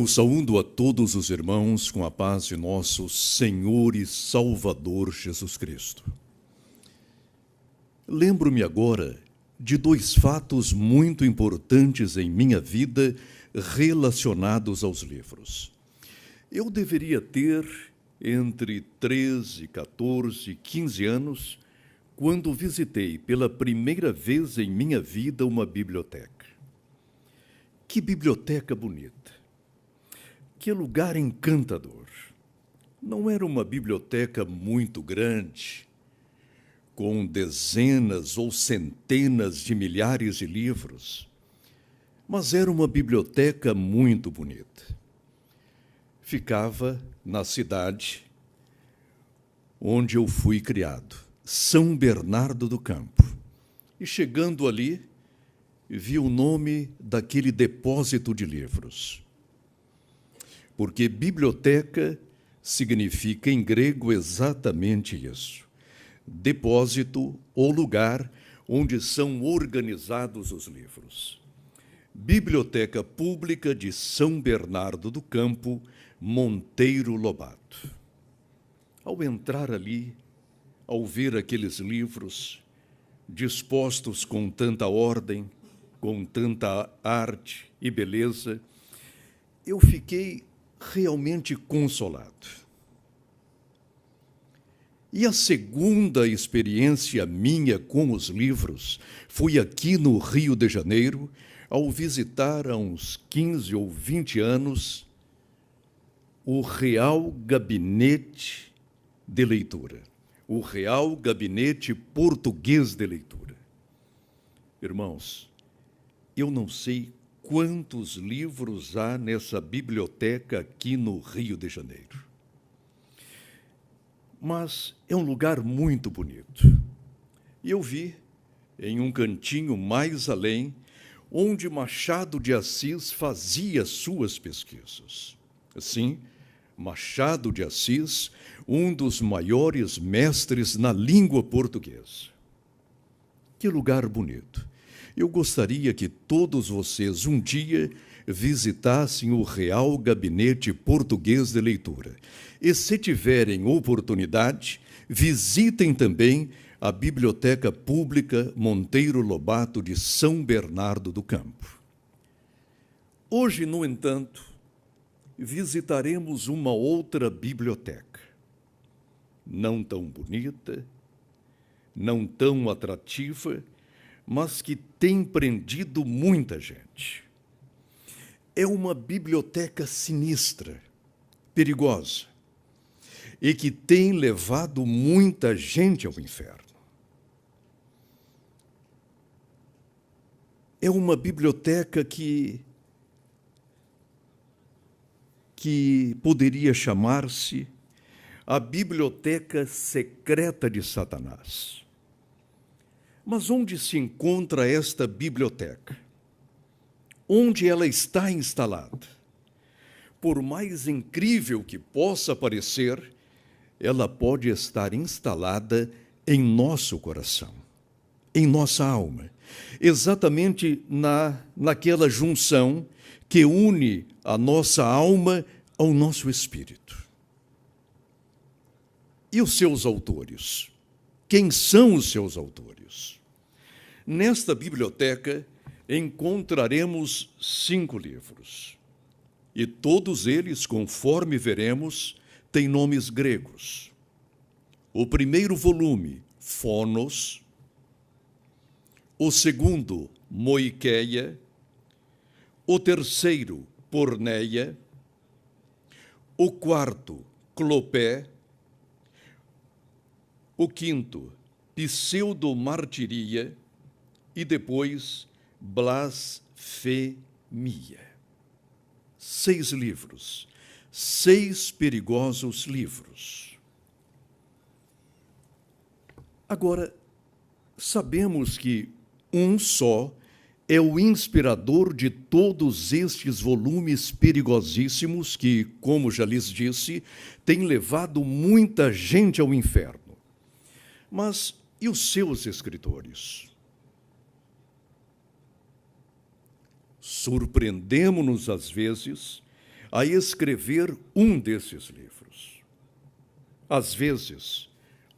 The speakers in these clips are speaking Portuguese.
saúdo a todos os irmãos com a paz de nosso Senhor e Salvador Jesus Cristo. Lembro-me agora de dois fatos muito importantes em minha vida relacionados aos livros. Eu deveria ter entre 13, 14 e 15 anos quando visitei pela primeira vez em minha vida uma biblioteca. Que biblioteca bonita! Que lugar encantador! Não era uma biblioteca muito grande, com dezenas ou centenas de milhares de livros, mas era uma biblioteca muito bonita. Ficava na cidade onde eu fui criado, São Bernardo do Campo. E chegando ali, vi o nome daquele depósito de livros. Porque biblioteca significa em grego exatamente isso: depósito ou lugar onde são organizados os livros. Biblioteca Pública de São Bernardo do Campo, Monteiro Lobato. Ao entrar ali, ao ver aqueles livros dispostos com tanta ordem, com tanta arte e beleza, eu fiquei realmente consolado. E a segunda experiência minha com os livros foi aqui no Rio de Janeiro, ao visitar há uns 15 ou 20 anos o Real Gabinete de Leitura, o Real Gabinete Português de Leitura. Irmãos, eu não sei quantos livros há nessa biblioteca aqui no Rio de Janeiro. Mas é um lugar muito bonito. E eu vi, em um cantinho mais além, onde Machado de Assis fazia suas pesquisas. Sim, Machado de Assis, um dos maiores mestres na língua portuguesa. Que lugar bonito! Eu gostaria que todos vocês um dia visitassem o Real Gabinete Português de Leitura. E se tiverem oportunidade, visitem também a Biblioteca Pública Monteiro Lobato de São Bernardo do Campo. Hoje, no entanto, visitaremos uma outra biblioteca, não tão bonita, não tão atrativa, mas que tem prendido muita gente. É uma biblioteca sinistra, perigosa, e que tem levado muita gente ao inferno. É uma biblioteca que poderia chamar-se a Biblioteca Secreta de Satanás. Mas onde se encontra esta biblioteca? Onde ela está instalada? Por mais incrível que possa parecer, ela pode estar instalada em nosso coração, em nossa alma, exatamente naquela junção que une a nossa alma ao nosso espírito. E os seus autores? Quem são os seus autores? Nesta biblioteca encontraremos 5 livros. E todos eles, conforme veremos, têm nomes gregos. O primeiro volume, Fonos. O segundo, Moiqueia. O terceiro, Porneia. O quarto, Clopé. O quinto, Pseudomartiria. E depois, Blasfemia. 6 livros, 6 perigosos livros. Agora, sabemos que um só é o inspirador de todos estes volumes perigosíssimos que, como já lhes disse, têm levado muita gente ao inferno. Mas e os seus escritores? Surpreendemo-nos, às vezes, a escrever um desses livros. Às vezes,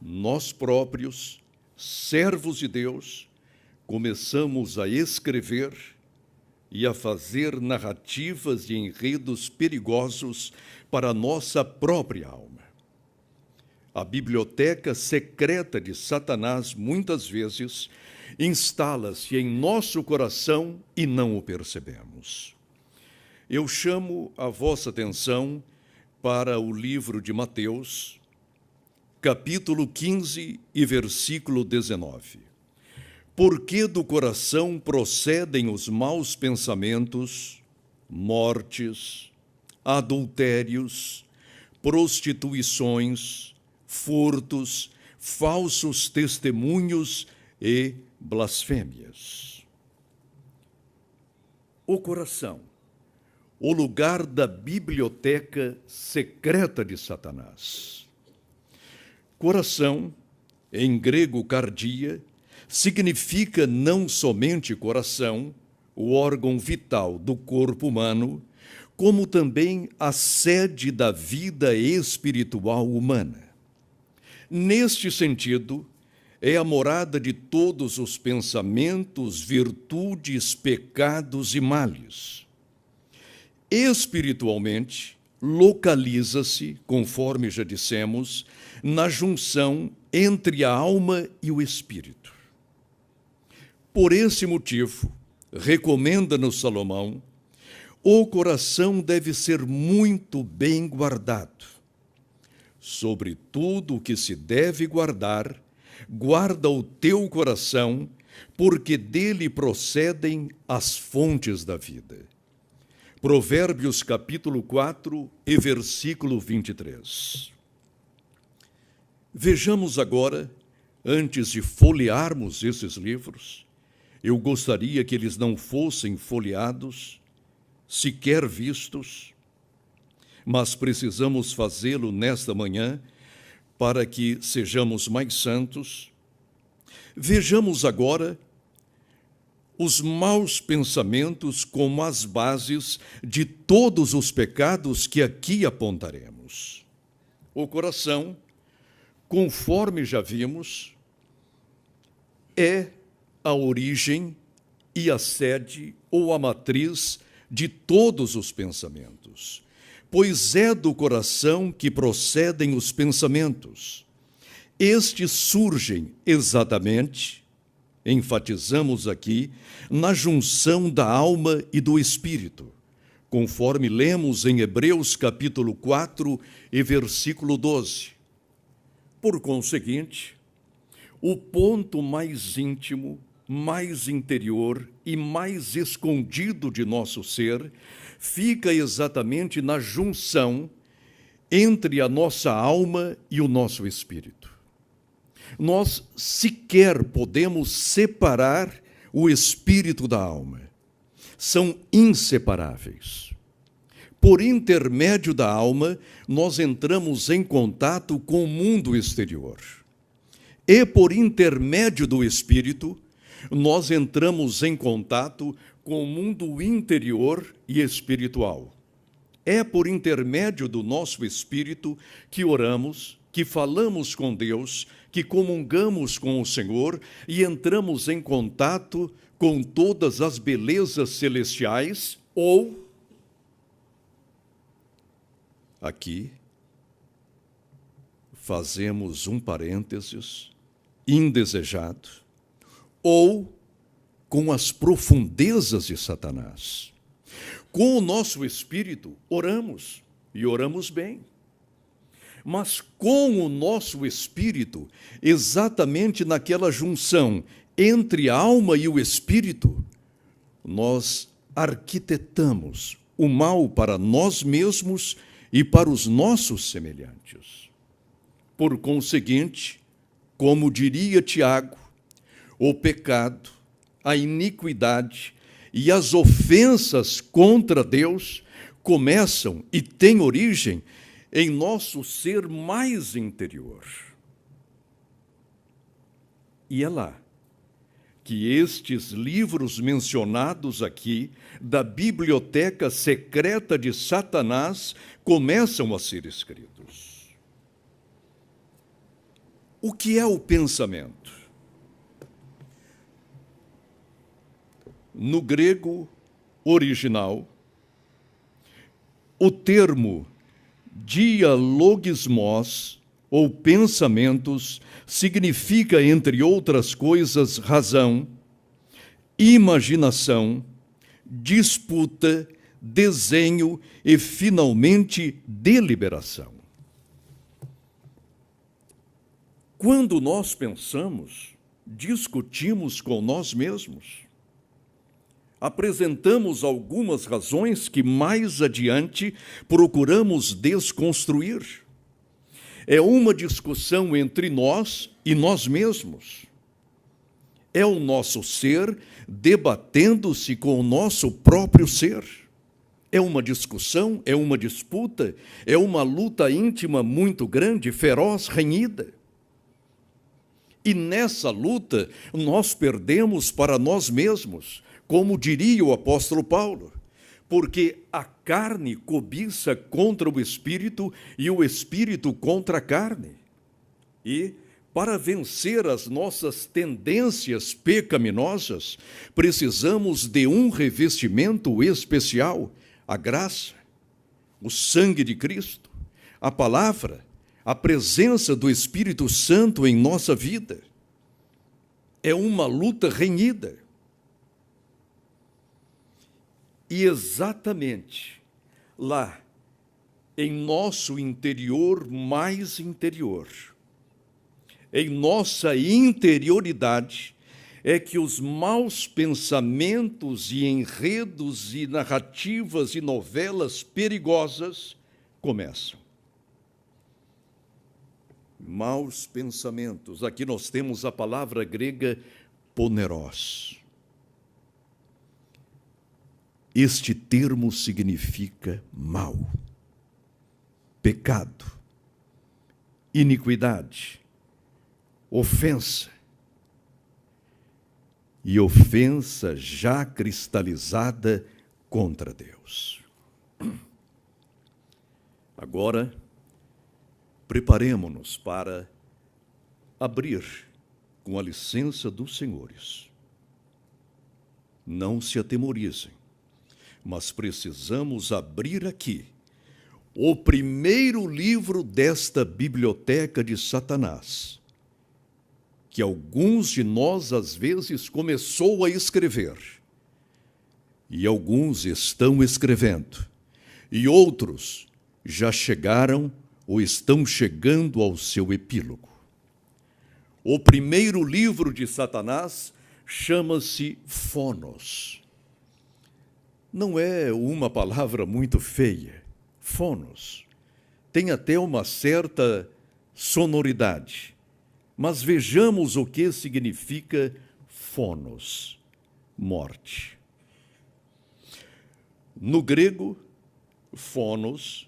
nós próprios, servos de Deus, começamos a escrever e a fazer narrativas e enredos perigosos para a nossa própria alma. A biblioteca secreta de Satanás, muitas vezes, instala-se em nosso coração e não o percebemos. Eu chamo a vossa atenção para o livro de Mateus, capítulo 15 e versículo 19. Porque do coração procedem os maus pensamentos, mortes, adultérios, prostituições, furtos, falsos testemunhos e blasfêmias. O coração, o lugar da biblioteca secreta de Satanás. Coração, em grego cardia, significa não somente coração, o órgão vital do corpo humano, como também a sede da vida espiritual humana. Neste sentido, é a morada de todos os pensamentos, virtudes, pecados e males. Espiritualmente, localiza-se, conforme já dissemos, na junção entre a alma e o espírito. Por esse motivo, recomenda-nos Salomão, o coração deve ser muito bem guardado. Sobre tudo o que se deve guardar, guarda o teu coração, porque dele procedem as fontes da vida. Provérbios capítulo 4 e versículo 23. Vejamos agora, antes de folhearmos esses livros, eu gostaria que eles não fossem folheados, sequer vistos, mas precisamos fazê-lo nesta manhã para que sejamos mais santos. Vejamos agora os maus pensamentos como as bases de todos os pecados que aqui apontaremos. O coração, conforme já vimos, é a origem e a sede ou a matriz de todos os pensamentos, pois é do coração que procedem os pensamentos. Estes surgem exatamente, enfatizamos aqui, na junção da alma e do espírito, conforme lemos em Hebreus capítulo 4 e versículo 12. Por conseguinte, o ponto mais íntimo, mais interior e mais escondido de nosso ser fica exatamente na junção entre a nossa alma e o nosso espírito. Nós sequer podemos separar o espírito da alma. São inseparáveis. Por intermédio da alma, nós entramos em contato com o mundo exterior. E por intermédio do espírito, nós entramos em contato com o mundo interior e espiritual. É por intermédio do nosso espírito que oramos, que falamos com Deus, que comungamos com o Senhor e entramos em contato com todas as belezas celestiais ou, aqui, fazemos um parênteses, indesejado, ou com as profundezas de Satanás. Com o nosso espírito, oramos, e oramos bem. Mas com o nosso espírito, exatamente naquela junção entre a alma e o espírito, nós arquitetamos o mal para nós mesmos e para os nossos semelhantes. Por conseguinte, como diria Tiago, o pecado, a iniquidade e as ofensas contra Deus começam e têm origem em nosso ser mais interior. E é lá que estes livros mencionados aqui, da biblioteca secreta de Satanás, começam a ser escritos. O que é o pensamento? No grego original, o termo dialogismos, ou pensamentos, significa, entre outras coisas, razão, imaginação, disputa, desenho e, finalmente, deliberação. Quando nós pensamos, discutimos com nós mesmos. Apresentamos algumas razões que mais adiante procuramos desconstruir. É uma discussão entre nós e nós mesmos. É o nosso ser debatendo-se com o nosso próprio ser. É uma discussão, é uma disputa, é uma luta íntima muito grande, feroz, renhida. E nessa luta nós perdemos para nós mesmos, como diria o apóstolo Paulo, porque a carne cobiça contra o espírito e o espírito contra a carne. E, para vencer as nossas tendências pecaminosas, precisamos de um revestimento especial, a graça, o sangue de Cristo, a palavra, a presença do Espírito Santo em nossa vida. É uma luta renhida. E exatamente lá, em nosso interior mais interior, em nossa interioridade, é que os maus pensamentos e enredos e narrativas e novelas perigosas começam. Maus pensamentos. Aqui nós temos a palavra grega poneros. Este termo significa mal, pecado, iniquidade, ofensa. E ofensa já cristalizada contra Deus. Agora, preparemo-nos para abrir, com a licença dos senhores. Não se atemorizem, mas precisamos abrir aqui o primeiro livro desta biblioteca de Satanás, que alguns de nós, às vezes, começou a escrever, e alguns estão escrevendo, e outros já chegaram ou estão chegando ao seu epílogo. O primeiro livro de Satanás chama-se Fonos. Não é uma palavra muito feia. Fonos. Tem até uma certa sonoridade. Mas vejamos o que significa fonos, morte. No grego, fonos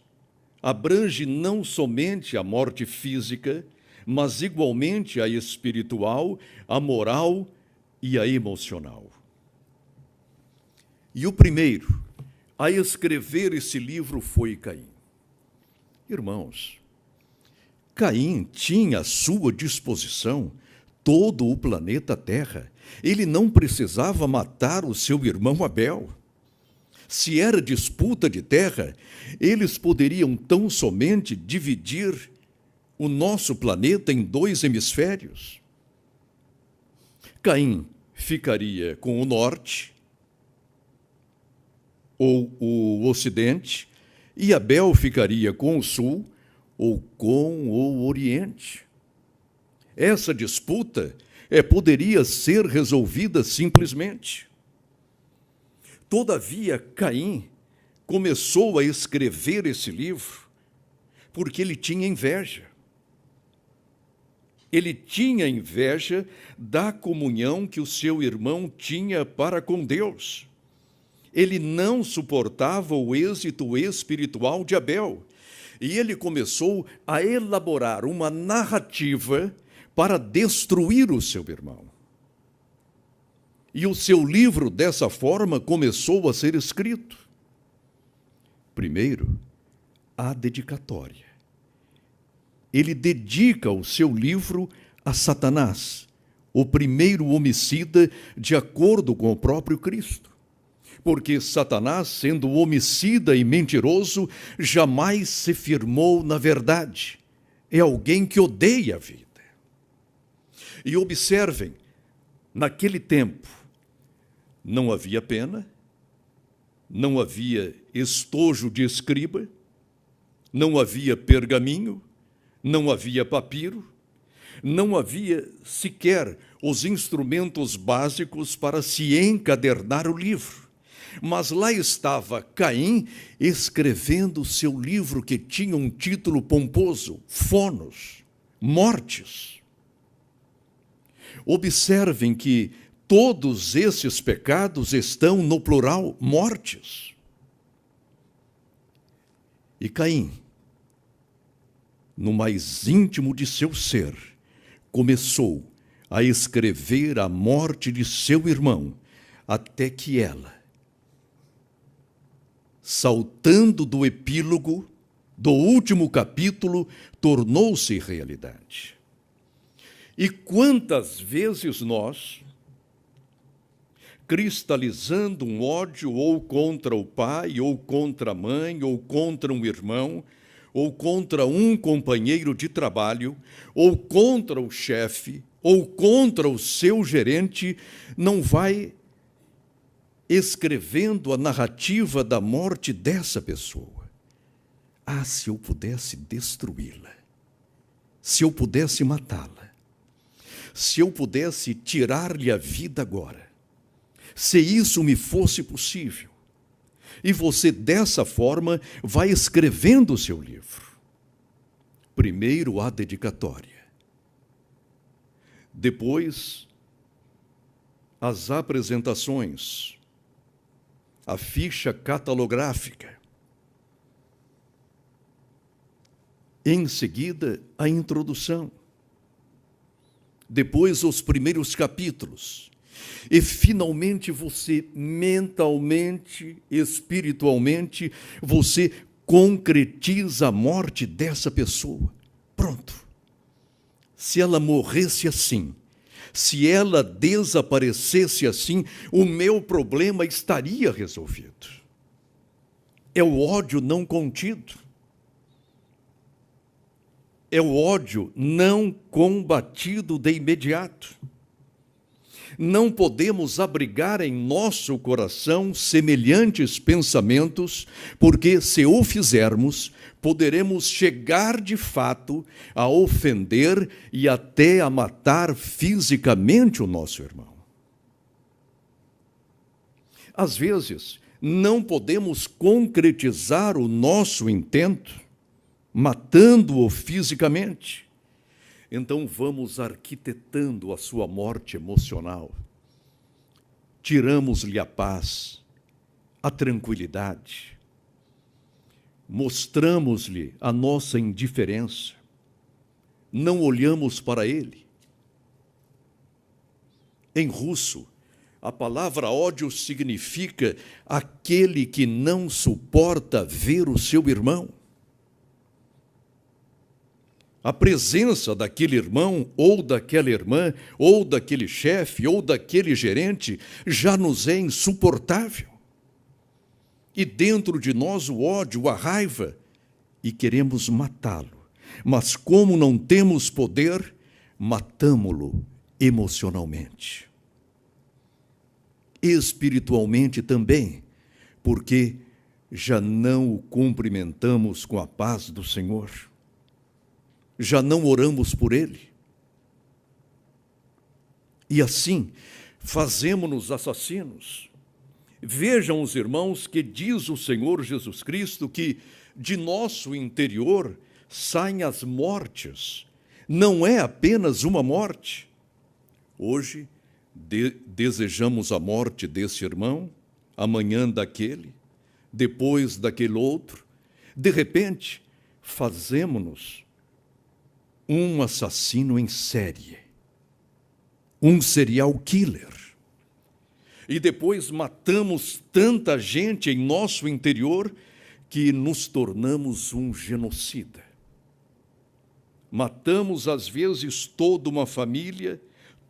abrange não somente a morte física, mas igualmente a espiritual, a moral e a emocional. E o primeiro a escrever esse livro foi Caim. Irmãos, Caim tinha à sua disposição todo o planeta Terra. Ele não precisava matar o seu irmão Abel. Se era disputa de terra, eles poderiam tão somente dividir o nosso planeta em 2 hemisférios. Caim ficaria com o norte, ou o ocidente, e Abel ficaria com o sul, ou com o oriente. Essa disputa poderia ser resolvida simplesmente. Todavia, Caim começou a escrever esse livro porque ele tinha inveja. Ele tinha inveja da comunhão que o seu irmão tinha para com Deus. Ele não suportava o êxito espiritual de Abel. E ele começou a elaborar uma narrativa para destruir o seu irmão. E o seu livro, dessa forma, começou a ser escrito. Primeiro, a dedicatória. Ele dedica o seu livro a Satanás, o primeiro homicida, de acordo com o próprio Cristo. Porque Satanás, sendo homicida e mentiroso, jamais se firmou na verdade. É alguém que odeia a vida. E observem, naquele tempo, não havia pena, não havia estojo de escriba, não havia pergaminho, não havia papiro, não havia sequer os instrumentos básicos para se encadernar o livro. Mas lá estava Caim escrevendo seu livro que tinha um título pomposo, Fonos, Mortes. Observem que todos esses pecados estão no plural, mortes. E Caim, no mais íntimo de seu ser, começou a escrever a morte de seu irmão, até que ela, saltando do epílogo, do último capítulo, tornou-se realidade. E quantas vezes nós, cristalizando um ódio ou contra o pai, ou contra a mãe, ou contra um irmão, ou contra um companheiro de trabalho, ou contra o chefe, ou contra o seu gerente, não vai escrevendo a narrativa da morte dessa pessoa. Ah, se eu pudesse destruí-la, se eu pudesse matá-la, se eu pudesse tirar-lhe a vida agora, se isso me fosse possível. E você, dessa forma, vai escrevendo o seu livro. Primeiro, a dedicatória. Depois, as apresentações, a ficha catalográfica. Em seguida, a introdução. Depois, os primeiros capítulos. E, finalmente, você mentalmente, espiritualmente, você concretiza a morte dessa pessoa. Pronto. Se ela morresse assim, se ela desaparecesse assim, o meu problema estaria resolvido. É o ódio não contido. É o ódio não combatido de imediato. Não podemos abrigar em nosso coração semelhantes pensamentos, porque, se o fizermos, poderemos chegar de fato a ofender e até a matar fisicamente o nosso irmão. Às vezes, não podemos concretizar o nosso intento, matando-o fisicamente. Então vamos arquitetando a sua morte emocional. Tiramos-lhe a paz, a tranquilidade. Mostramos-lhe a nossa indiferença. Não olhamos para ele. Em russo, a palavra ódio significa aquele que não suporta ver o seu irmão. A presença daquele irmão, ou daquela irmã, ou daquele chefe, ou daquele gerente, já nos é insuportável. E dentro de nós o ódio, a raiva, e queremos matá-lo. Mas como não temos poder, matamo-lo emocionalmente. Espiritualmente também, porque já não o cumprimentamos com a paz do Senhor. Já não oramos por ele. E assim, fazemo-nos assassinos. Vejam os irmãos que diz o Senhor Jesus Cristo que de nosso interior saem as mortes. Não é apenas uma morte. Hoje, desejamos a morte desse irmão, amanhã daquele, depois daquele outro. De repente, fazemo-nos um assassino em série, um serial killer. e depois matamos tanta gente em nosso interior que nos tornamos um genocida. Matamos, às vezes, toda uma família,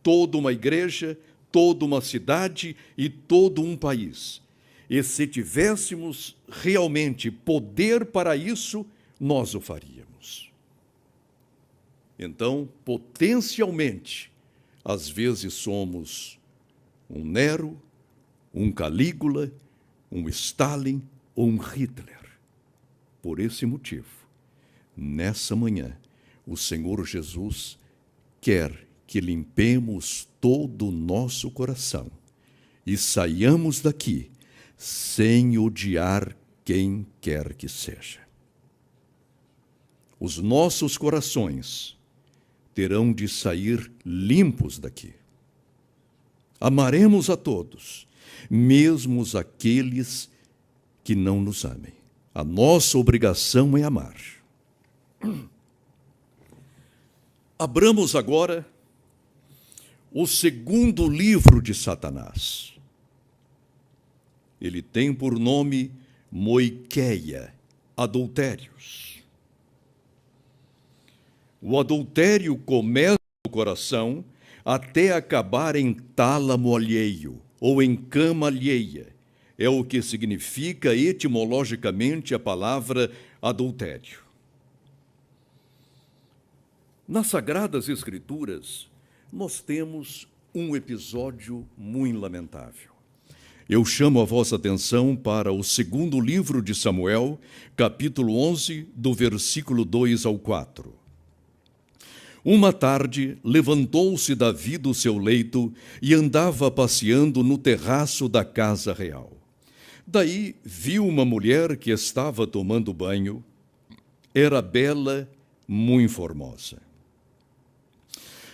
toda uma igreja, toda uma cidade e todo um país. E se tivéssemos realmente poder para isso, nós o faríamos. Então, potencialmente, às vezes somos um Nero, um Calígula, um Stalin ou um Hitler. Por esse motivo, nessa manhã, o Senhor Jesus quer que limpemos todo o nosso coração e saiamos daqui sem odiar quem quer que seja. Os nossos corações terão de sair limpos daqui. Amaremos a todos, mesmo aqueles que não nos amem. A nossa obrigação é amar. Abramos agora o segundo livro de Satanás. Ele tem por nome Moiqueia, adultérios. O adultério começa no coração até acabar em tálamo alheio ou em cama alheia. É o que significa etimologicamente a palavra adultério. Nas Sagradas Escrituras, nós temos um episódio muito lamentável. Eu chamo a vossa atenção para o segundo livro de Samuel, capítulo 11, do versículo 2 ao 4. Uma tarde, levantou-se Davi do seu leito e andava passeando no terraço da casa real. Daí viu uma mulher que estava tomando banho. Era bela, muito formosa.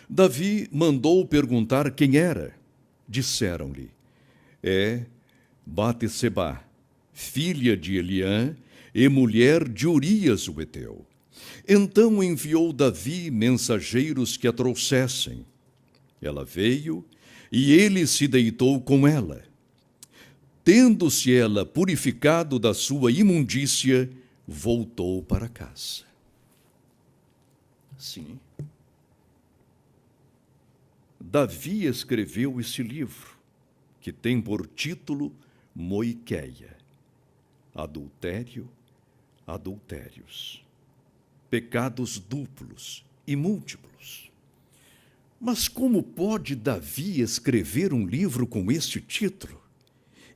Davi mandou perguntar quem era. Disseram-lhe: é Bateseba, filha de Eliã e mulher de Urias o Heteu. Então enviou Davi mensageiros que a trouxessem. Ela veio e ele se deitou com ela. Tendo-se ela purificado da sua imundícia, voltou para casa. Sim. Davi escreveu esse livro, que tem por título Moiqueia, adultério, adultérios, pecados duplos e múltiplos. Mas como pode Davi escrever um livro com este título?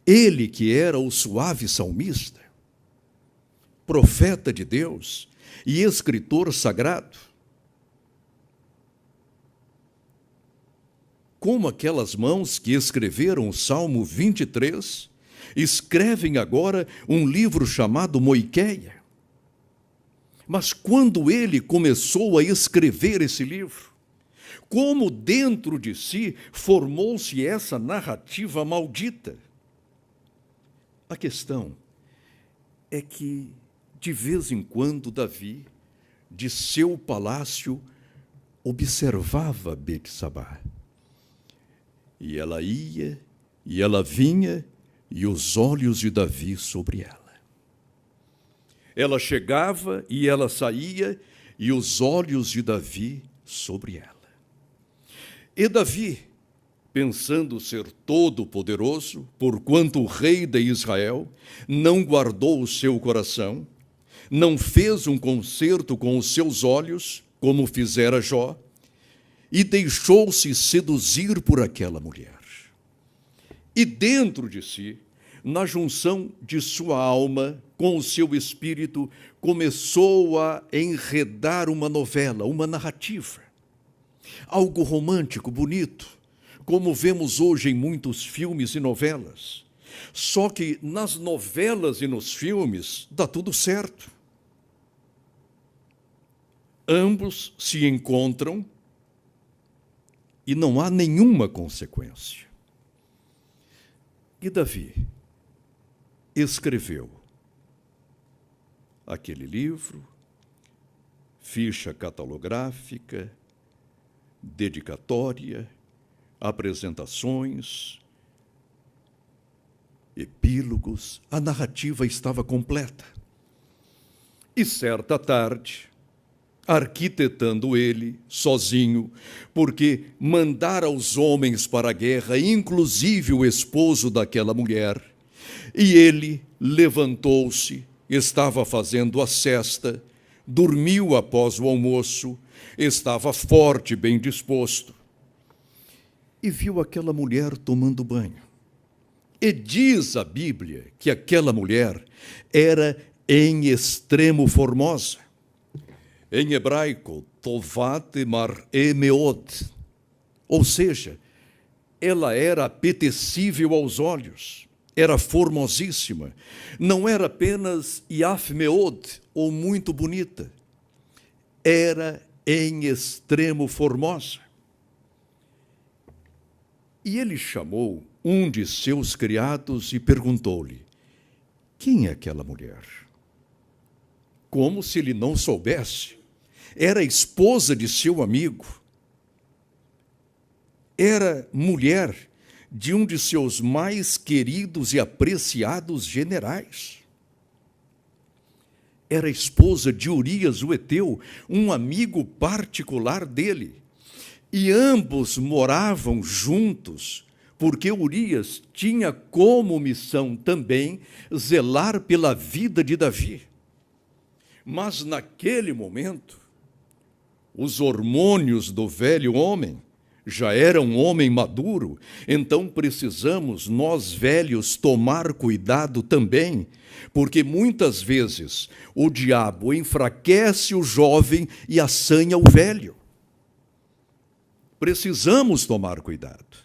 Ele que era o suave salmista, profeta de Deus e escritor sagrado. Como aquelas mãos que escreveram o Salmo 23, escrevem agora um livro chamado Moiqueia. Mas quando ele começou a escrever esse livro, como dentro de si formou-se essa narrativa maldita? A questão é que, de vez em quando, Davi, de seu palácio, observava Betsabá. E ela ia, e ela vinha, e os olhos de Davi sobre ela. Ela chegava e ela saía, e os olhos de Davi sobre ela. E Davi, pensando ser todo-poderoso, porquanto o rei de Israel, não guardou o seu coração, não fez um concerto com os seus olhos, como fizera Jó, e deixou-se seduzir por aquela mulher. E dentro de si, na junção de sua alma com o seu espírito, começou a enredar uma novela, uma narrativa. Algo romântico, bonito, como vemos hoje em muitos filmes e novelas. Só que nas novelas e nos filmes dá tudo certo. Ambos se encontram e não há nenhuma consequência. E Davi escreveu aquele livro, ficha catalográfica, dedicatória, apresentações, epílogos, a narrativa estava completa. E certa tarde, arquitetando ele, sozinho, porque mandara os homens para a guerra, inclusive o esposo daquela mulher, e ele levantou-se, estava fazendo a sesta, dormiu após o almoço, estava forte, bem disposto, e viu aquela mulher tomando banho. E diz a Bíblia que aquela mulher era em extremo formosa. Em hebraico, tovat mar'e meod, ou seja, ela era apetecível aos olhos, era formosíssima, não era apenas yaf meod, ou muito bonita, era em extremo formosa. E ele chamou um de seus criados e perguntou-lhe: quem é aquela mulher? Como se ele não soubesse. Era a esposa de seu amigo. Era mulher de um de seus mais queridos e apreciados generais. Era esposa de Urias, o heteu, um amigo particular dele. E ambos moravam juntos, porque Urias tinha como missão também zelar pela vida de Davi. Mas naquele momento, os hormônios do velho homem já eram um homem maduro, então precisamos, nós velhos, tomar cuidado também, porque muitas vezes o diabo enfraquece o jovem e assanha o velho. Precisamos tomar cuidado.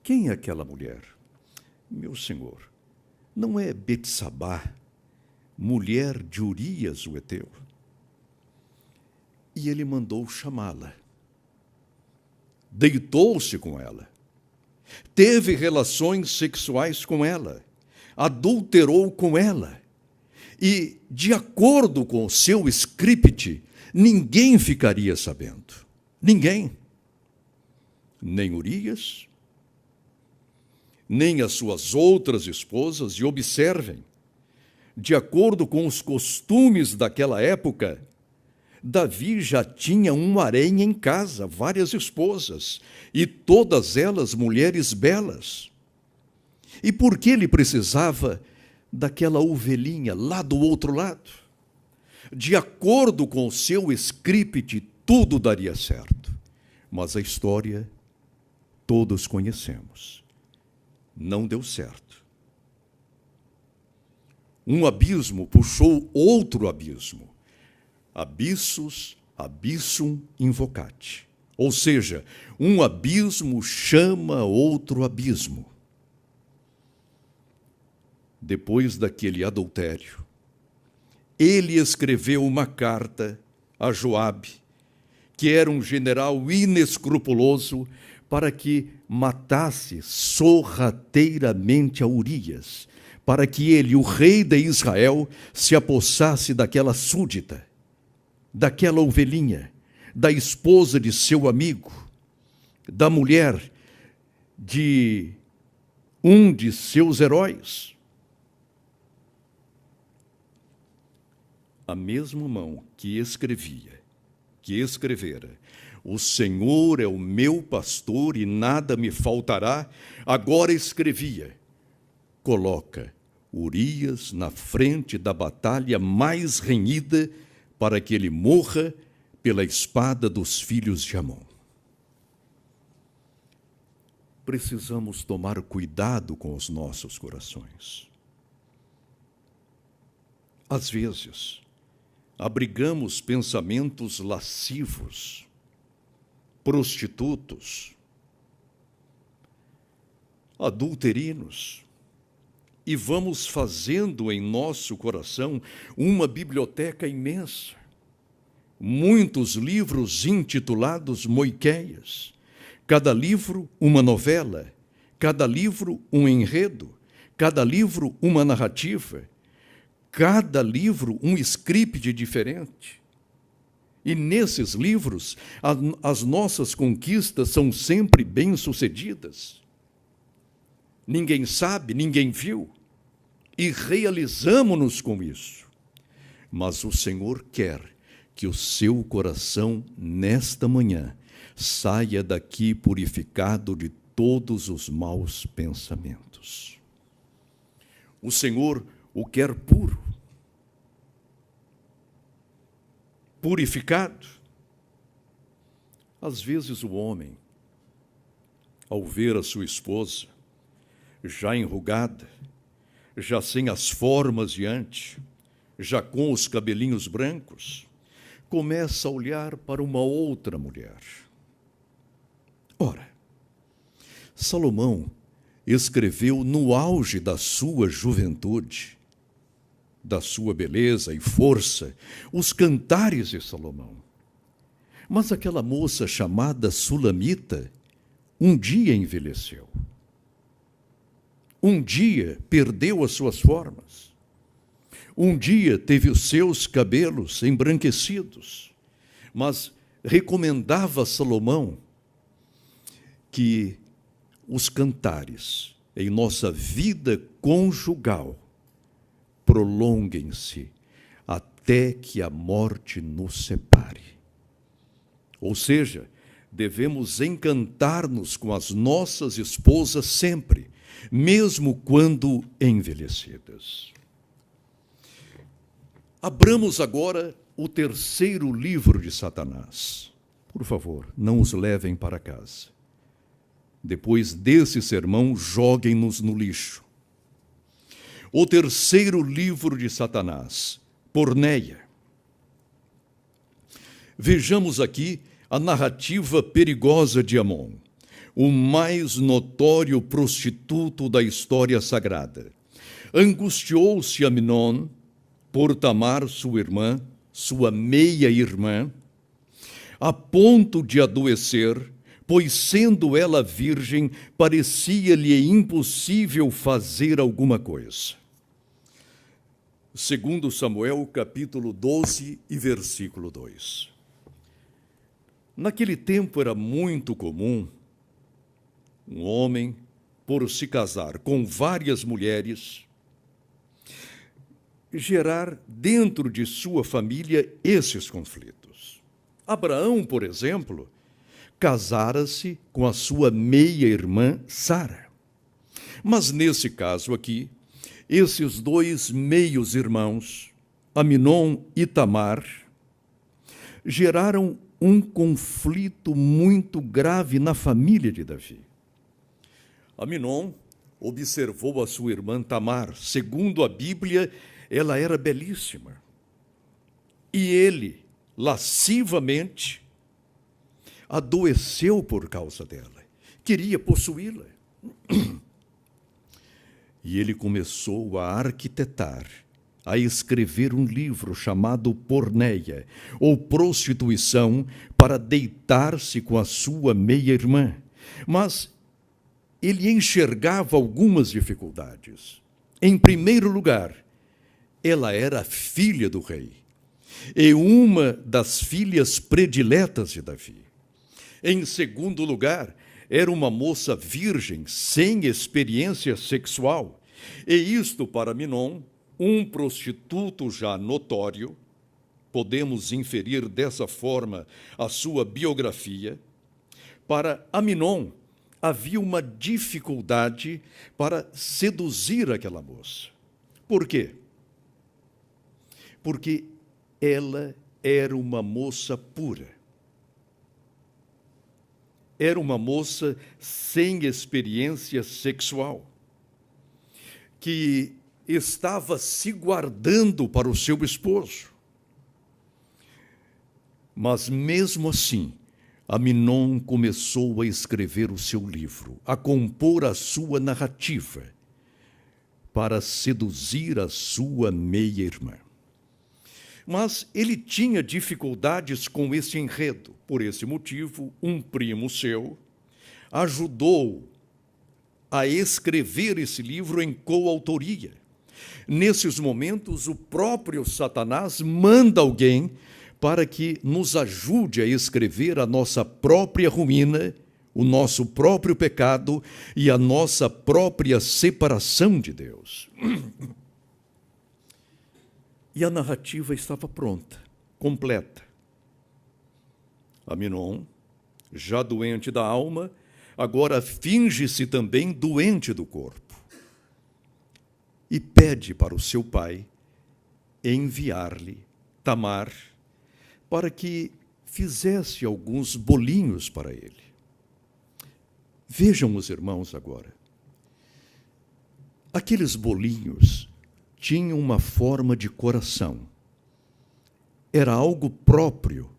Quem é aquela mulher? Meu senhor, não é Betsabá, mulher de Urias, o heteu? E ele mandou chamá-la. Deitou-se com ela. Teve relações sexuais com ela. Adulterou com ela. E, de acordo com o seu script, ninguém ficaria sabendo. Ninguém. Nem Urias, nem as suas outras esposas. E observem, de acordo com os costumes daquela época, Davi já tinha um harém em casa, várias esposas, e todas elas mulheres belas. E por que ele precisava daquela ovelhinha lá do outro lado? De acordo com o seu script, tudo daria certo. Mas a história todos conhecemos. Não deu certo. Um abismo puxou outro abismo. Abissus, abissum invocati. Ou seja, um abismo chama outro abismo. Depois daquele adultério, ele escreveu uma carta a Joabe, que era um general inescrupuloso, para que matasse sorrateiramente a Urias, para que ele, o rei de Israel, se apossasse daquela súdita, daquela ovelhinha, da esposa de seu amigo, da mulher de um de seus heróis. A mesma mão que escrevera, o Senhor é o meu pastor e nada me faltará, agora escrevia, coloca Urias na frente da batalha mais renhida, para que ele morra pela espada dos filhos de Amon. Precisamos tomar cuidado com os nossos corações. Às vezes, abrigamos pensamentos lascivos, prostitutos, adulterinos, e vamos fazendo em nosso coração uma biblioteca imensa. Muitos livros intitulados Moiqueias. Cada livro uma novela, cada livro um enredo, cada livro uma narrativa, cada livro um script diferente. E nesses livros, as nossas conquistas são sempre bem-sucedidas. ninguém sabe, ninguém viu, e realizamo-nos com isso. Mas o Senhor quer que o seu coração, nesta manhã, saia daqui purificado de todos os maus pensamentos. O Senhor o quer puro, purificado. Às vezes o homem, ao ver a sua esposa, já enrugada, já sem as formas de antes, já com os cabelinhos brancos, começa a olhar para uma outra mulher. Ora, Salomão escreveu no auge da sua juventude, da sua beleza e força, os cantares de Salomão. Mas aquela moça chamada Sulamita, um dia envelheceu. Um dia perdeu as suas formas. Um dia teve os seus cabelos embranquecidos. Mas recomendava a Salomão que os cantares em nossa vida conjugal prolonguem-se até que a morte nos separe. Ou seja, devemos encantar-nos com as nossas esposas sempre, mesmo quando envelhecidas. Abramos agora o terceiro livro de Satanás. Por favor, não os levem para casa. Depois desse sermão, joguem-nos no lixo. O terceiro livro de Satanás, Porneia. Vejamos aqui a narrativa perigosa de Amon, o mais notório prostituto da história sagrada. Angustiou-se Amnon por Tamar, sua irmã, sua meia-irmã, a ponto de adoecer, pois, sendo ela virgem, parecia-lhe impossível fazer alguma coisa. Segundo Samuel, capítulo 12 e versículo 2. Naquele tempo era muito comum um homem, por se casar com várias mulheres, gerar dentro de sua família esses conflitos. Abraão, por exemplo, casara-se com a sua meia-irmã Sara. Mas nesse caso aqui, esses dois meios-irmãos, Amnon e Tamar, geraram um conflito muito grave na família de Davi. Amnon observou a sua irmã Tamar. Segundo a Bíblia, ela era belíssima. E ele, lascivamente, adoeceu por causa dela. Queria possuí-la. E ele começou a arquitetar, a escrever um livro chamado Porneia, ou Prostituição, para deitar-se com a sua meia-irmã. Mas ele enxergava algumas dificuldades. Em primeiro lugar, ela era filha do rei, e uma das filhas prediletas de Davi. Em segundo lugar, era uma moça virgem, sem experiência sexual, e isto para Amnon, um prostituto já notório, podemos inferir dessa forma a sua biografia. Para Amnon, havia uma dificuldade para seduzir aquela moça. Por quê? Porque ela era uma moça pura. Era uma moça sem experiência sexual, que estava se guardando para o seu esposo. Mas mesmo assim, Amnon começou a escrever o seu livro, a compor a sua narrativa, para seduzir a sua meia-irmã. Mas ele tinha dificuldades com esse enredo. Por esse motivo, um primo seu ajudou a escrever esse livro em coautoria. Nesses momentos, o próprio Satanás manda alguém para que nos ajude a escrever a nossa própria ruína, o nosso próprio pecado e a nossa própria separação de Deus. E a narrativa estava pronta, completa. Aminon, já doente da alma, agora finge-se também doente do corpo. E pede para o seu pai enviar-lhe Tamar para que fizesse alguns bolinhos para ele. Vejam os irmãos agora. Aqueles bolinhos tinham uma forma de coração. Era algo próprio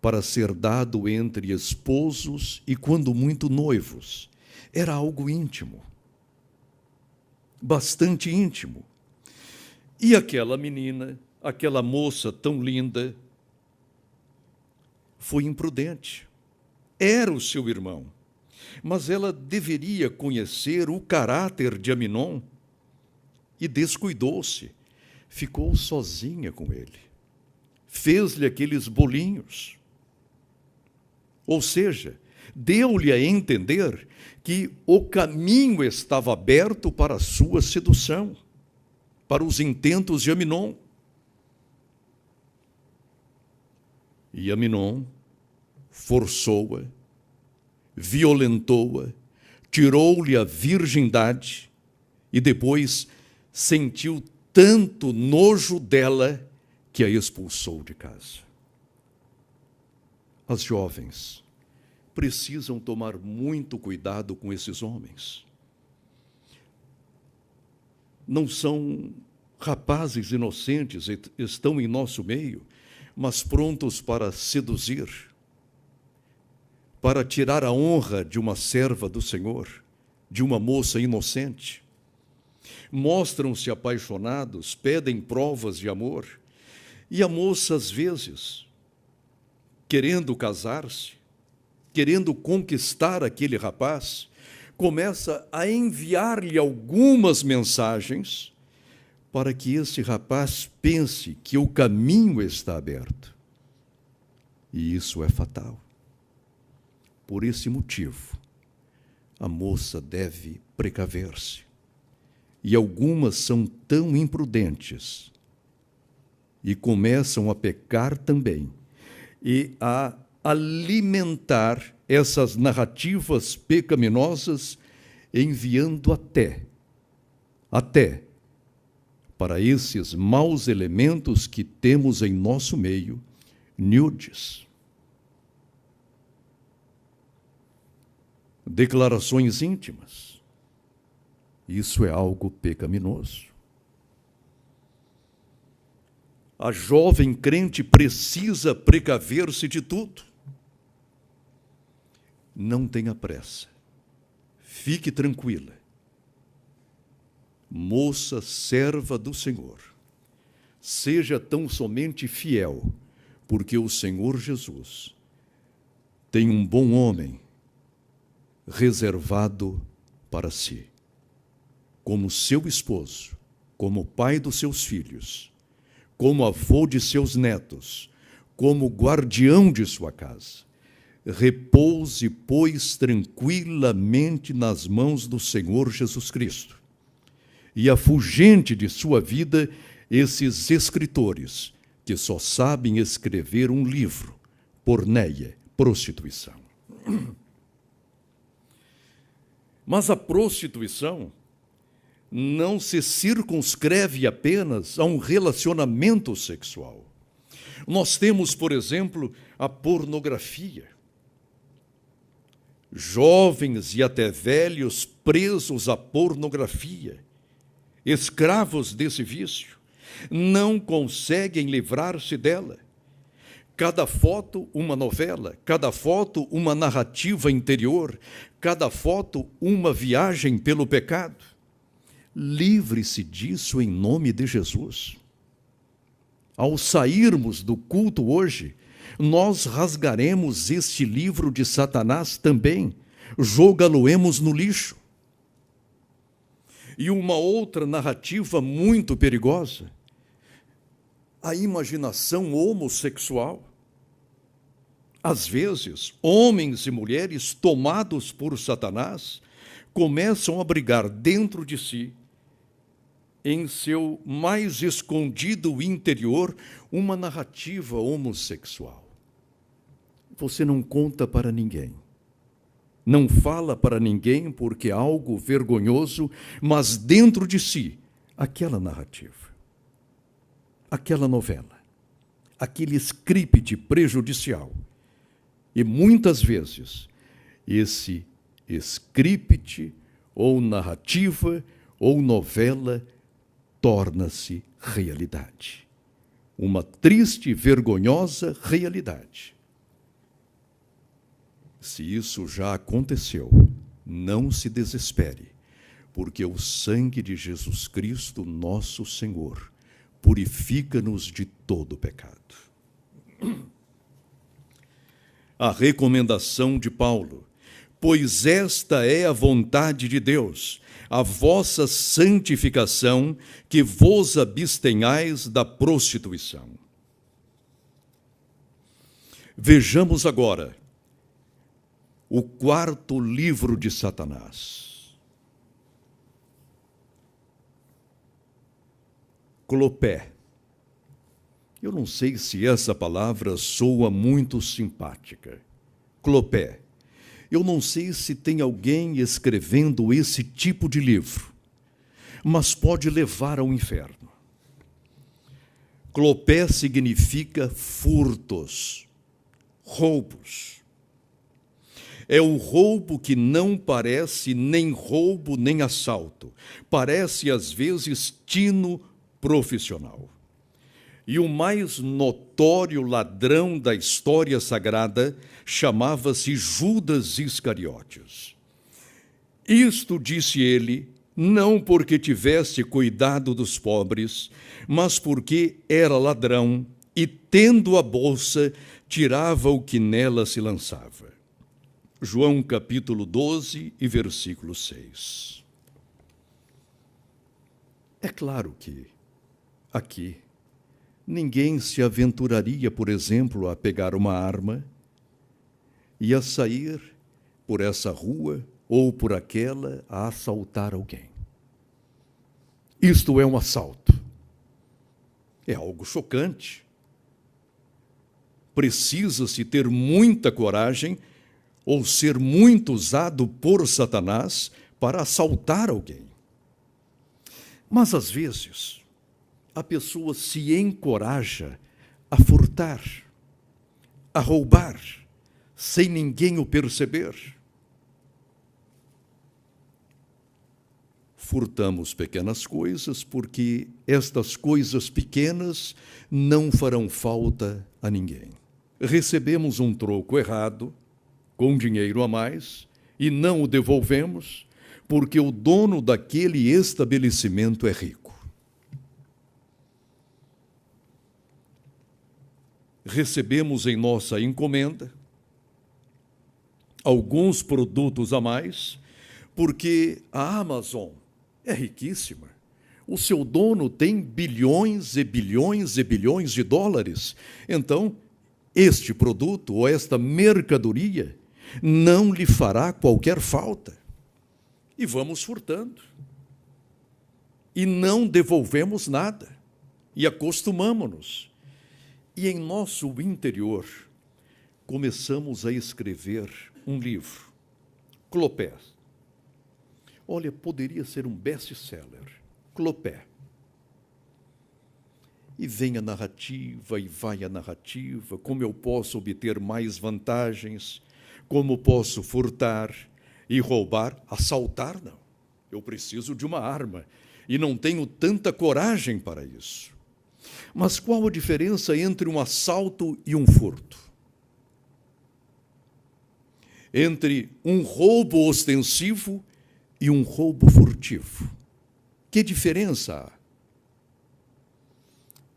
para ser dado entre esposos e, quando muito, noivos. Era algo íntimo, bastante íntimo. E aquela menina, aquela moça tão linda, foi imprudente. Era o seu irmão, mas ela deveria conhecer o caráter de Aminon e descuidou-se, ficou sozinha com ele. Fez-lhe aqueles bolinhos. Ou seja, deu-lhe a entender que o caminho estava aberto para a sua sedução, para os intentos de Aminon. E Aminon forçou-a, violentou-a, tirou-lhe a virgindade e depois sentiu tanto nojo dela que a expulsou de casa. As jovens precisam tomar muito cuidado com esses homens. Não são rapazes inocentes, estão em nosso meio, mas prontos para seduzir, para tirar a honra de uma serva do Senhor, de uma moça inocente. Mostram-se apaixonados, pedem provas de amor, e a moça, às vezes, querendo casar-se, querendo conquistar aquele rapaz, começa a enviar-lhe algumas mensagens para que esse rapaz pense que o caminho está aberto. E isso é fatal. Por esse motivo, a moça deve precaver-se. E algumas são tão imprudentes e começam a pecar também e a alimentar essas narrativas pecaminosas, enviando até para esses maus elementos que temos em nosso meio, nudes. Declarações íntimas. Isso é algo pecaminoso. A jovem crente precisa precaver-se de tudo. Não tenha pressa. Fique tranquila. Moça serva do Senhor, seja tão somente fiel, porque o Senhor Jesus tem um bom homem reservado para si, como seu esposo, como pai dos seus filhos, como avô de seus netos, como guardião de sua casa. Repouse, pois, tranquilamente nas mãos do Senhor Jesus Cristo. E afugente de sua vida esses escritores que só sabem escrever um livro, porneia, prostituição. Mas a prostituição não se circunscreve apenas a um relacionamento sexual. Nós temos, por exemplo, a pornografia. Jovens e até velhos presos à pornografia, escravos desse vício, não conseguem livrar-se dela. Cada foto, uma novela, cada foto, uma narrativa interior, cada foto, uma viagem pelo pecado. Livre-se disso em nome de Jesus. Ao sairmos do culto hoje, nós rasgaremos este livro de Satanás também, jogá-lo-emos no lixo. E uma outra narrativa muito perigosa, a imaginação homossexual. Às vezes, homens e mulheres tomados por Satanás começam a brigar dentro de si, em seu mais escondido interior, uma narrativa homossexual. Você não conta para ninguém. Não fala para ninguém porque é algo vergonhoso, mas dentro de si, aquela narrativa, aquela novela, aquele script prejudicial. E muitas vezes, esse script, ou narrativa, ou novela, torna-se realidade. Uma triste e vergonhosa realidade. Se isso já aconteceu, não se desespere, porque o sangue de Jesus Cristo, nosso Senhor, purifica-nos de todo pecado. A recomendação de Paulo: pois esta é a vontade de Deus, a vossa santificação, que vos abstenhais da prostituição. Vejamos agora o quarto livro de Satanás. Clopé. Eu não sei se essa palavra soa muito simpática. Clopé. Eu não sei se tem alguém escrevendo esse tipo de livro, mas pode levar ao inferno. Clopé significa furtos, roubos. É o roubo que não parece nem roubo nem assalto. Parece, às vezes, tino profissional. E o mais notório ladrão da história sagrada chamava-se Judas Iscariotes. Isto, disse ele, não porque tivesse cuidado dos pobres, mas porque era ladrão e, tendo a bolsa, tirava o que nela se lançava. João capítulo 12 e versículo 6. É claro que, aqui, ninguém se aventuraria, por exemplo, a pegar uma arma e a sair por essa rua ou por aquela a assaltar alguém. Isto é um assalto. É algo chocante. Precisa-se ter muita coragem ou ser muito usado por Satanás para assaltar alguém. Mas, às vezes, a pessoa se encoraja a furtar, a roubar, sem ninguém o perceber. Furtamos pequenas coisas porque estas coisas pequenas não farão falta a ninguém. Recebemos um troco errado, com dinheiro a mais, e não o devolvemos porque o dono daquele estabelecimento é rico. Recebemos em nossa encomenda alguns produtos a mais, porque a Amazon é riquíssima. O seu dono tem bilhões e bilhões e bilhões de dólares. Então, este produto ou esta mercadoria não lhe fará qualquer falta. E vamos furtando. E não devolvemos nada. E acostumamo-nos. E em nosso interior, começamos a escrever um livro. Clopé. Olha, poderia ser um best-seller. Clopé. E vem a narrativa, e vai a narrativa, como eu posso obter mais vantagens, como posso furtar e roubar. Assaltar, não. Eu preciso de uma arma, e não tenho tanta coragem para isso. Mas qual a diferença entre um assalto e um furto? Entre um roubo ostensivo e um roubo furtivo. Que diferença há?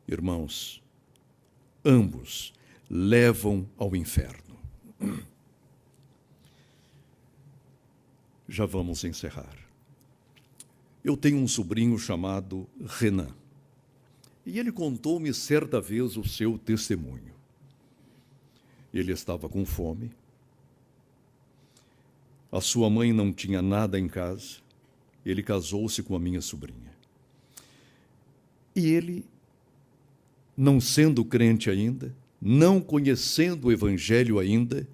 Irmãos, ambos levam ao inferno. Já vamos encerrar. Eu tenho um sobrinho chamado Renan. E ele contou-me certa vez o seu testemunho. Ele estava com fome. A sua mãe não tinha nada em casa. Ele casou-se com a minha sobrinha. E ele, não sendo crente ainda, não conhecendo o Evangelho ainda,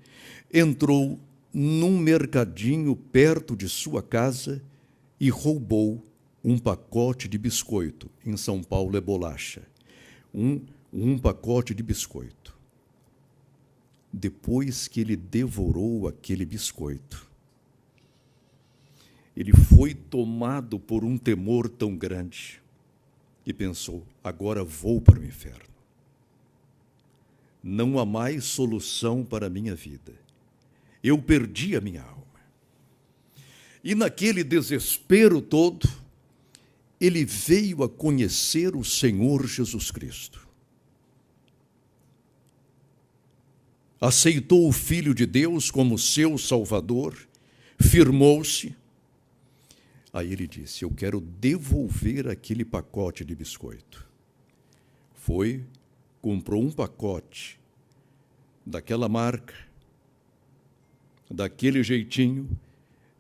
entrou num mercadinho perto de sua casa e roubou um pacote de biscoito. Em São Paulo é bolacha. Um pacote de biscoito. Depois que ele devorou aquele biscoito, ele foi tomado por um temor tão grande e pensou: agora vou para o inferno. Não há mais solução para a minha vida. Eu perdi a minha alma. E naquele desespero todo, ele veio a conhecer o Senhor Jesus Cristo. Aceitou o Filho de Deus como seu Salvador, firmou-se. Aí ele disse: eu quero devolver aquele pacote de biscoito. Foi, comprou um pacote daquela marca, daquele jeitinho,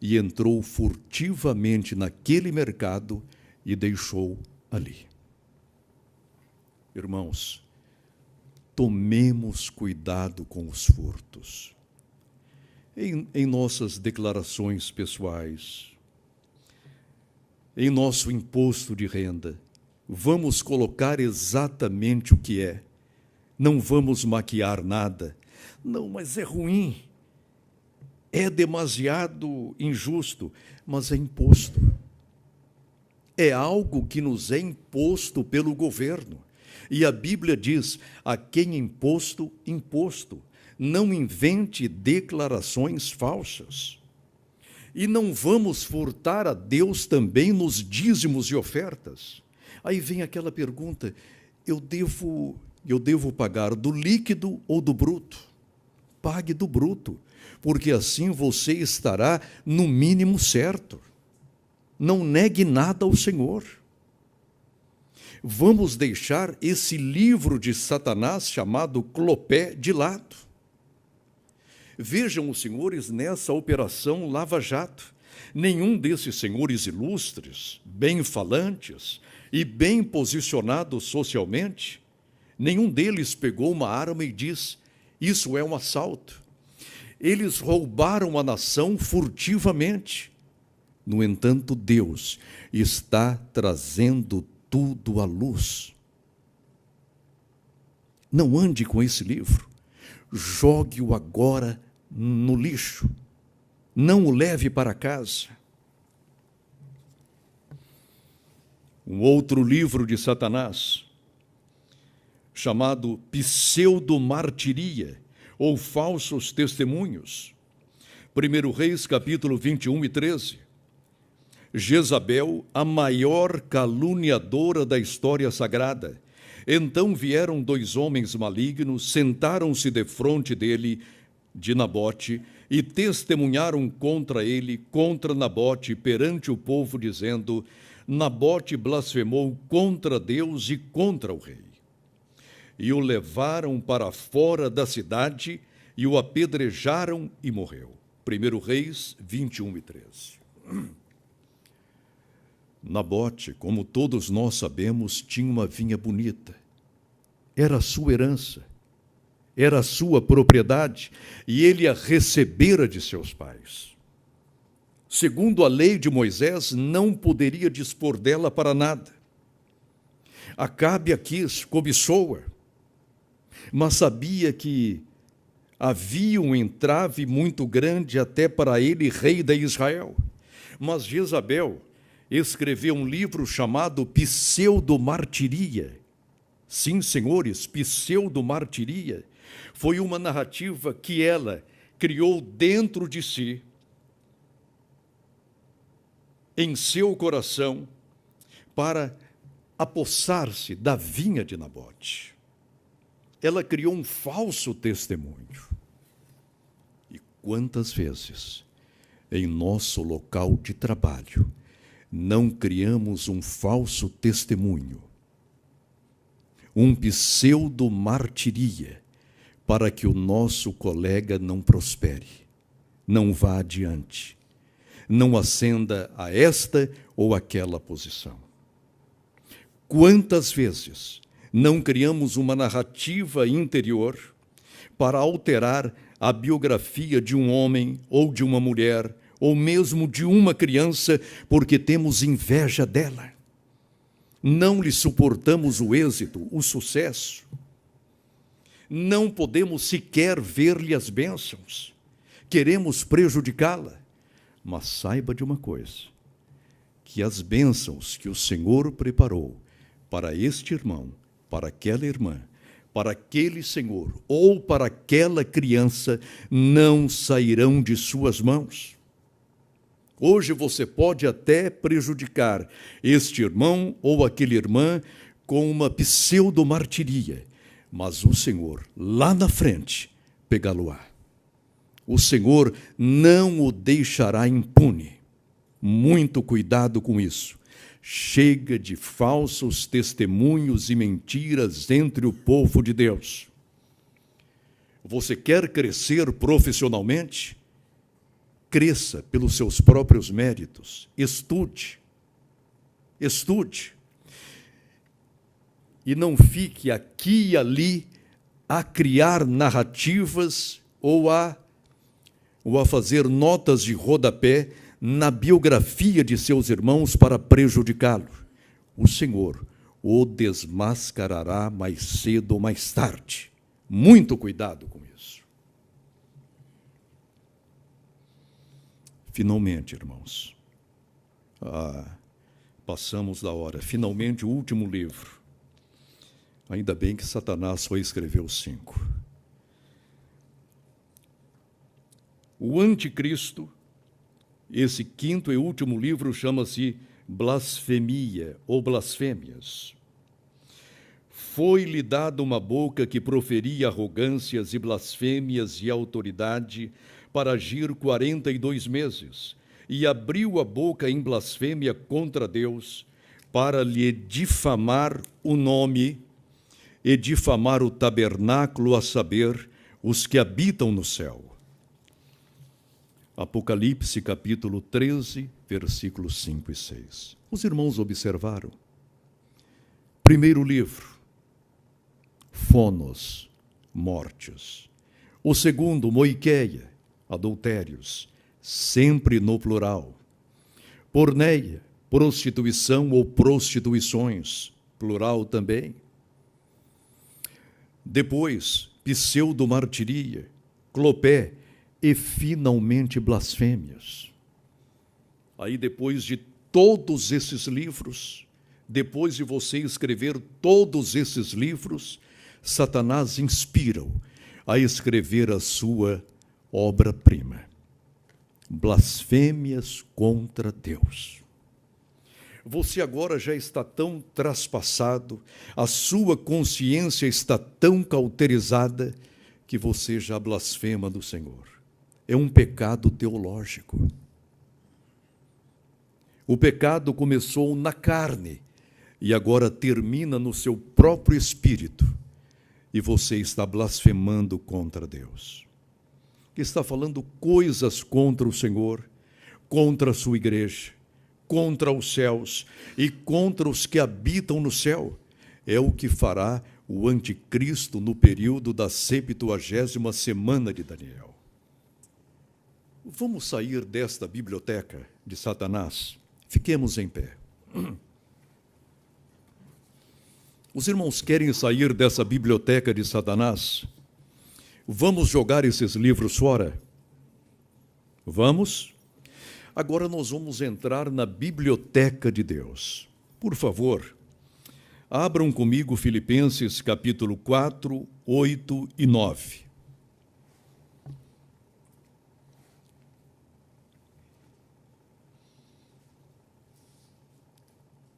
e entrou furtivamente naquele mercado e deixou ali. Irmãos, tomemos cuidado com os furtos. Em nossas declarações pessoais, em nosso imposto de renda, vamos colocar exatamente o que é. Não vamos maquiar nada. Não, mas é ruim. É demasiado injusto, mas é imposto. É algo que nos é imposto pelo governo. E a Bíblia diz: a quem imposto, imposto. Não invente declarações falsas. E não vamos furtar a Deus também nos dízimos e ofertas. Aí vem aquela pergunta: eu devo pagar do líquido ou do bruto? Pague do bruto, porque assim você estará no mínimo certo. Não negue nada ao Senhor. Vamos deixar esse livro de Satanás chamado Clopé de lado. Vejam os senhores nessa operação Lava Jato. Nenhum desses senhores ilustres, bem falantes e bem posicionados socialmente, nenhum deles pegou uma arma e disse: isso é um assalto. Eles roubaram a nação furtivamente. No entanto, Deus está trazendo tudo à luz. Não ande com esse livro. Jogue-o agora no lixo. Não o leve para casa. Um outro livro de Satanás, chamado Pseudo-Martiria, ou Falsos Testemunhos. 1 Reis, capítulo 21 e 13. Jezabel, a maior caluniadora da história sagrada. Então vieram 2 homens malignos, sentaram-se defronte dele, de Nabote, e testemunharam contra ele, contra Nabote, perante o povo, dizendo: Nabote blasfemou contra Deus e contra o rei. E o levaram para fora da cidade e o apedrejaram e morreu. 1 Reis 21 e 13. Nabote, como todos nós sabemos, tinha uma vinha bonita. Era a sua herança, era a sua propriedade, e ele a recebera de seus pais. Segundo a lei de Moisés, não poderia dispor dela para nada. Acabe a quis, cobiçou-a, mas sabia que havia um entrave muito grande até para ele, rei de Israel. Mas Jezabel escreveu um livro chamado Pseudo-Martiria. Sim, senhores, Pseudo-Martiria foi uma narrativa que ela criou dentro de si, em seu coração, para apossar-se da vinha de Nabote. Ela criou um falso testemunho. E quantas vezes, em nosso local de trabalho, não criamos um falso testemunho, um pseudo-martiria, para que o nosso colega não prospere, não vá adiante, não ascenda a esta ou aquela posição. Quantas vezes não criamos uma narrativa interior para alterar a biografia de um homem ou de uma mulher, ou mesmo de uma criança, porque temos inveja dela. Não lhe suportamos o êxito, o sucesso. Não podemos sequer ver-lhe as bênçãos. Queremos prejudicá-la. Mas saiba de uma coisa, que as bênçãos que o Senhor preparou para este irmão, para aquela irmã, para aquele senhor ou para aquela criança, não sairão de suas mãos. Hoje você pode até prejudicar este irmão ou aquela irmã com uma pseudo-martiria, mas o Senhor, lá na frente, pegá-lo-á. O Senhor não o deixará impune. Muito cuidado com isso. Chega de falsos testemunhos e mentiras entre o povo de Deus. Você quer crescer profissionalmente? Cresça pelos seus próprios méritos. Estude. Estude. E não fique aqui e ali a criar narrativas ou a fazer notas de rodapé na biografia de seus irmãos para prejudicá-lo. O Senhor o desmascarará mais cedo ou mais tarde. Muito cuidado com isso. Finalmente, irmãos, passamos da hora. Finalmente, o último livro. Ainda bem que Satanás só escreveu 5. O Anticristo, esse quinto e último livro, chama-se Blasfemia ou Blasfêmias. Foi-lhe dada uma boca que proferia arrogâncias e blasfêmias e autoridade para agir 42 meses, e abriu a boca em blasfêmia contra Deus, para lhe difamar o nome e difamar o tabernáculo, a saber, os que habitam no céu. Apocalipse, capítulo 13, versículos 5 e 6. Os irmãos observaram. Primeiro livro, Fonos, mortes. O segundo, Moiqueia, adultérios, sempre no plural. Porneia, prostituição ou prostituições, plural também. Depois, pseudo-martiria, clopé, e finalmente blasfêmias. Aí depois de todos esses livros, depois de você escrever todos esses livros, Satanás inspira-o a escrever a sua obra-prima. Blasfêmias contra Deus. Você agora já está tão traspassado, a sua consciência está tão cauterizada, que você já blasfema do Senhor. É um pecado teológico. O pecado começou na carne e agora termina no seu próprio espírito. E você está blasfemando contra Deus. Está falando coisas contra o Senhor, contra a sua igreja, contra os céus e contra os que habitam no céu. É o que fará o anticristo no período da 70ª semana de Daniel. Vamos sair desta biblioteca de Satanás? Fiquemos em pé. Os irmãos querem sair dessa biblioteca de Satanás? Vamos jogar esses livros fora? Vamos? Agora nós vamos entrar na biblioteca de Deus. Por favor, abram comigo Filipenses capítulo 4, 8 e 9.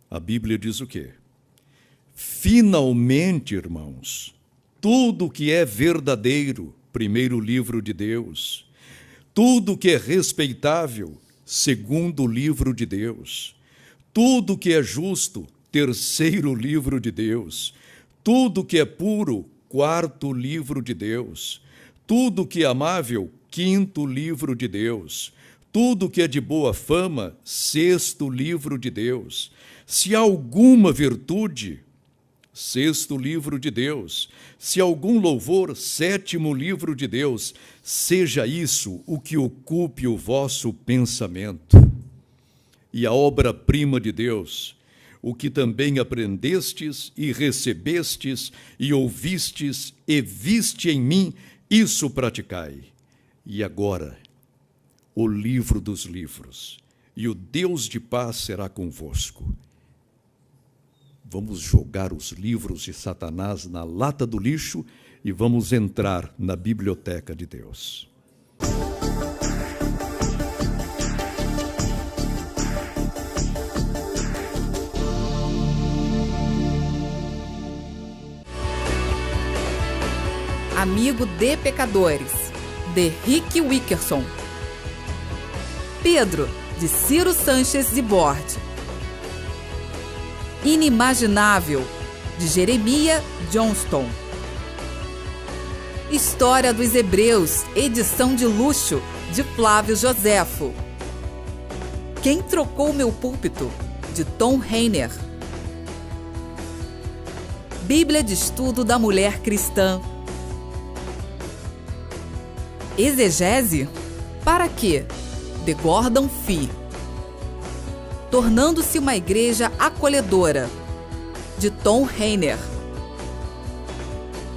A Bíblia diz o quê? Finalmente, irmãos, tudo que é verdadeiro, primeiro livro de Deus, tudo que é respeitável, segundo livro de Deus, tudo que é justo, terceiro livro de Deus, tudo que é puro, quarto livro de Deus. Tudo que é amável, quinto livro de Deus. Tudo que é de boa fama, sexto livro de Deus. Se há alguma virtude, sexto livro de Deus. Se algum louvor, sétimo livro de Deus. Seja isso o que ocupe o vosso pensamento. E a obra-prima de Deus, o que também aprendestes e recebestes e ouvistes e viste em mim, isso praticai. E agora, o livro dos livros, e o Deus de paz será convosco. Vamos jogar os livros de Satanás na lata do lixo e vamos entrar na biblioteca de Deus. Amigo de Pecadores, de Rick Wickerson. Pedro, de Ciro Sanches Zibord. Inimaginável, de Jeremiah Johnston. História dos Hebreus, edição de luxo, de Flávio Joséfo. Quem trocou meu púlpito, de Tom Rainer. Bíblia de Estudo da Mulher Cristã. Exegese? Para quê? De Gordon Fee. Tornando-se uma igreja acolhedora, de Tom Rainer.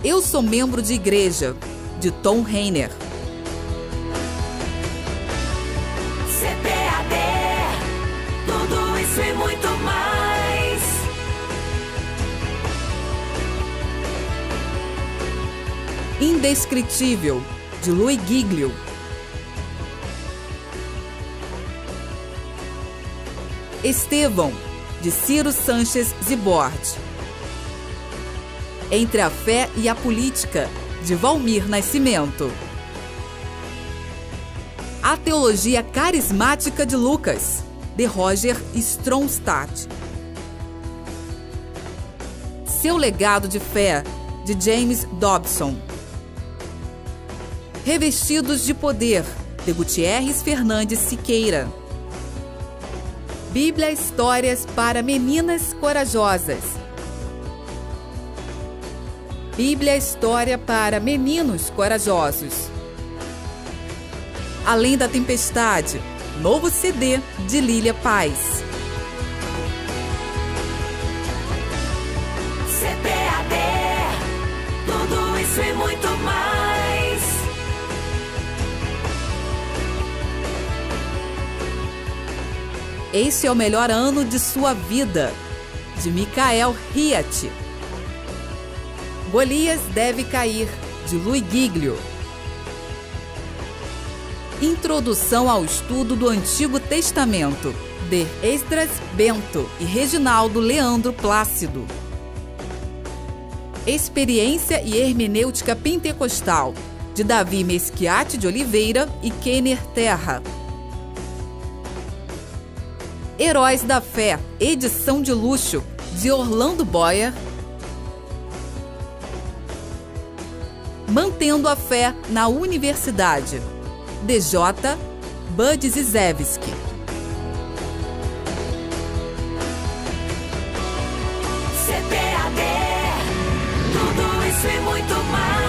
Eu sou membro de igreja, de Tom Rainer. CPAD, tudo isso e muito mais. Indescritível, de Louis Giglio. Estevão, de Ciro Sanches Zibord. Entre a Fé e a Política, de Valmir Nascimento. A Teologia Carismática de Lucas, de Roger Stronstadt. Seu Legado de Fé, de James Dobson. Revestidos de Poder, de Gutierrez Fernandes Siqueira. Bíblia Histórias para Meninas Corajosas. Bíblia História para Meninos Corajosos. Além da Tempestade, novo CD de Lília Paz. CPAD, tudo isso e muito mais. Esse é o melhor ano de sua vida, de Michael Hiatt. Golias deve cair, de Louis Giglio. Introdução ao estudo do Antigo Testamento, de Esdras Bento e Reginaldo Leandro Plácido. Experiência e Hermenêutica Pentecostal, de Davi Mesquiate de Oliveira e Kenner Terra. Heróis da Fé, edição de luxo, de Orlando Boyer. Mantendo a Fé na Universidade, de J. Bud Zizewski. CPAD, tudo isso e muito mais.